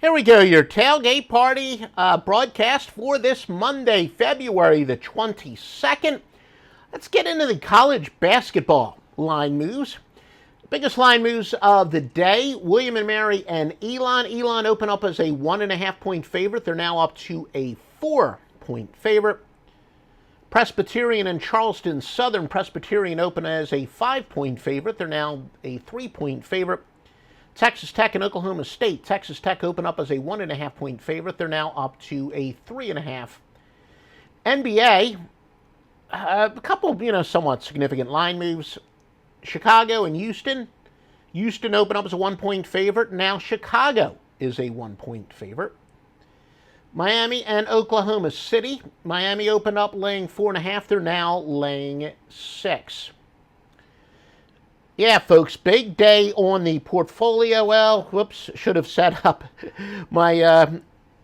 Here we go, your tailgate party broadcast for this Monday, February the 22nd. Let's get into the college basketball line moves. Biggest line moves of the day, William and Mary and Elon. Elon open up as a 1.5-point favorite. They're now up to a 4-point favorite. Presbyterian and Charleston Southern. Presbyterian open as a 5-point favorite. They're now a 3-point favorite. Texas Tech and Oklahoma State. Texas Tech open up as a 1.5-point favorite. They're now up to a 3.5. NBA, a couple, somewhat significant line moves. Chicago and Houston. Houston open up as a 1-point favorite. Now Chicago is a 1-point favorite. Miami and Oklahoma City. Miami opened up laying 4.5. They're now laying 6. Yeah, folks, big day on the portfolio. Well, whoops, should have set up my,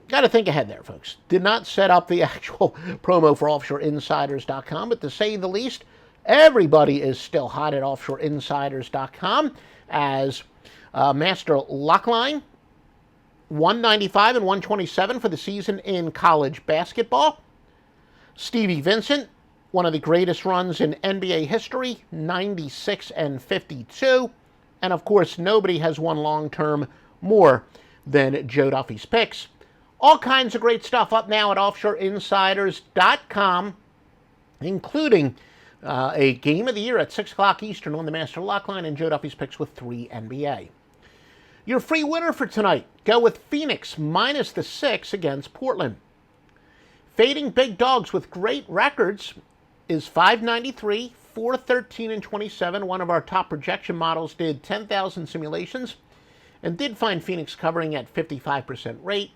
got to think ahead there, folks. Did not set up the actual promo for offshoreinsiders.com, but to say the least, everybody is still hot at offshoreinsiders.com as Master Lockline, 195 and 127 for the season in college basketball. Stevie Vincent, one of the greatest runs in NBA history, 96 and 52. And of course, nobody has won long-term more than Joe Duffy's picks. All kinds of great stuff up now at offshoreinsiders.com, including a game of the year at 6 o'clock Eastern on the Master Lockline and Joe Duffy's picks with 3 NBA. Your free winner for tonight, go with Phoenix minus the 6 against Portland. Fading big dogs with great records is 593, 413, and 27. One of our top projection models did 10,000 simulations and did find Phoenix covering at 55% rate.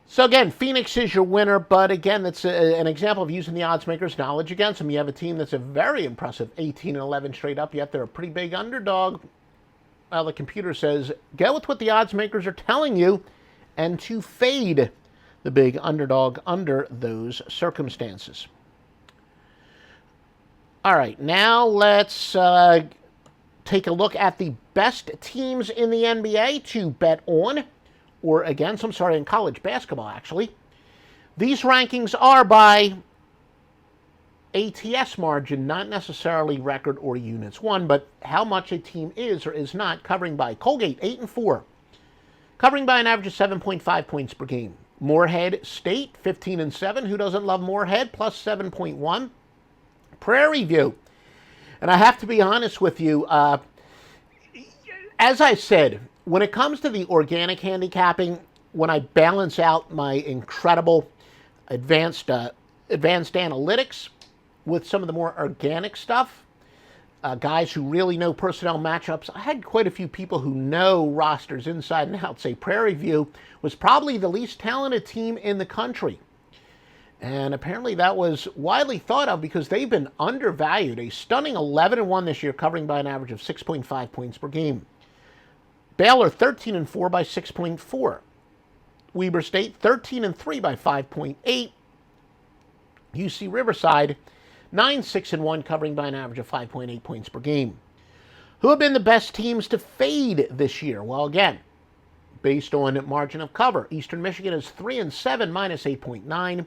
So again, Phoenix is your winner, but again, that's an example of using the odds maker's knowledge against them. You have a team that's a very impressive 18 and 11 straight up, yet they're a pretty big underdog. Well, the computer says, go with what the odds makers are telling you and to fade the big underdog under those circumstances. All right, now let's take a look at the best teams in the NBA to bet on, or against, in college basketball, actually. These rankings are by ATS margin, not necessarily record or units won, but how much a team is or is not covering by. Colgate, 8-4, covering by an average of 7.5 points per game. Morehead State, 15-7. Who doesn't love Morehead? Plus 7.1. Prairie View. And I have to be honest with you, as I said, when it comes to the organic handicapping, when I balance out my incredible advanced analytics with some of the more organic stuff, guys who really know personnel matchups, I had quite a few people who know rosters inside and out say Prairie View was probably the least talented team in the country. And apparently that was widely thought of because they've been undervalued. A stunning 11-1 this year, covering by an average of 6.5 points per game. Baylor, 13-4 by 6.4. Weber State, 13-3 by 5.8. UC Riverside, 9-6-1, covering by an average of 5.8 points per game. Who have been the best teams to fade this year? Well, again, based on margin of cover, Eastern Michigan is 3-7, minus 8.9.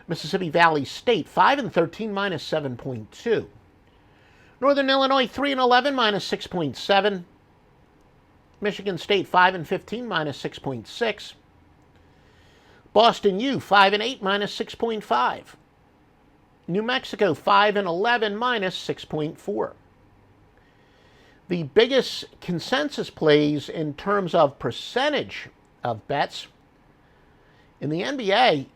Mississippi Valley State, 5-13, minus 7.2. Northern Illinois, 3-11, minus 6.7. Michigan State, 5-15, minus 6.6. Boston U, 5-8, minus 6.5. New Mexico, 5-11, minus 6.4. The biggest consensus plays in terms of percentage of bets in the NBA,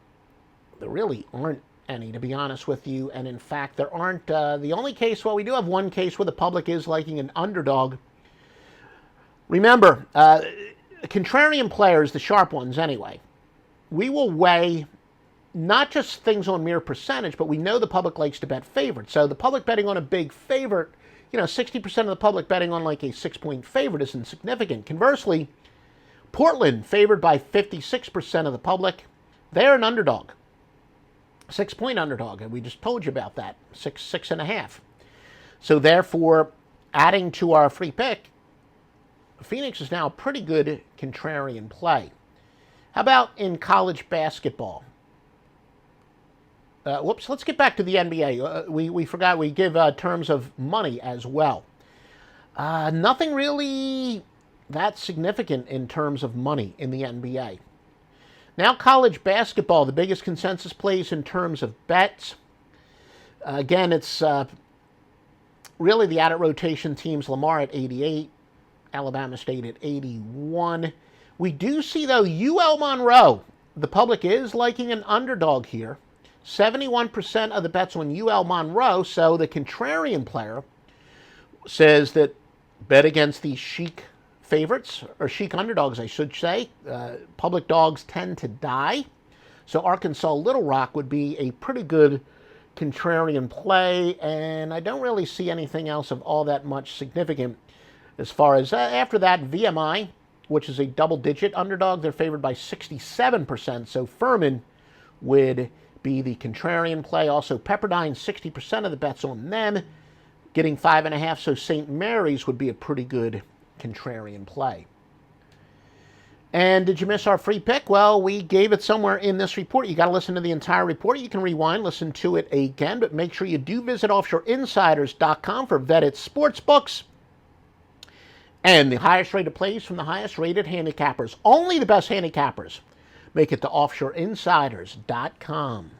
there really aren't any, to be honest with you. And in fact, there aren't, the only case, well, we do have one case where the public is liking an underdog. Remember, contrarian players, the sharp ones anyway, we will weigh not just things on mere percentage, but we know the public likes to bet favorites. So the public betting on a big favorite, 60% of the public betting on like a 6-point favorite isn't significant. Conversely, Portland favored by 56% of the public. They're an underdog. 6-point underdog, and we just told you about that, 6.5. So therefore, adding to our free pick, Phoenix is now a pretty good contrarian play. How about in college basketball? Let's get back to the NBA. We forgot we give terms of money as well. Nothing really that significant in terms of money in the NBA. Now college basketball, the biggest consensus plays in terms of bets. Again, it's really the out of rotation teams. Lamar at 88, Alabama State at 81. We do see, though, UL Monroe. The public is liking an underdog here. 71% of the bets on UL Monroe, so the contrarian player says that bet against these chic favorites, or chic underdogs, I should say. Public dogs tend to die. So Arkansas Little Rock would be a pretty good contrarian play, and I don't really see anything else of all that much significant as far as after that. VMI, which is a double-digit underdog, they're favored by 67%, so Furman would be the contrarian play. Also, Pepperdine, 60% of the bets on them, getting 5.5, so St. Mary's would be a pretty good contrarian play. And did you miss our free pick? Well, we gave it somewhere in this report. You got to listen to the entire report. You can rewind, listen to it again, but make sure you do visit offshoreinsiders.com for vetted sports books and the highest rated plays from the highest rated handicappers. Only the best handicappers make it to offshoreinsiders.com.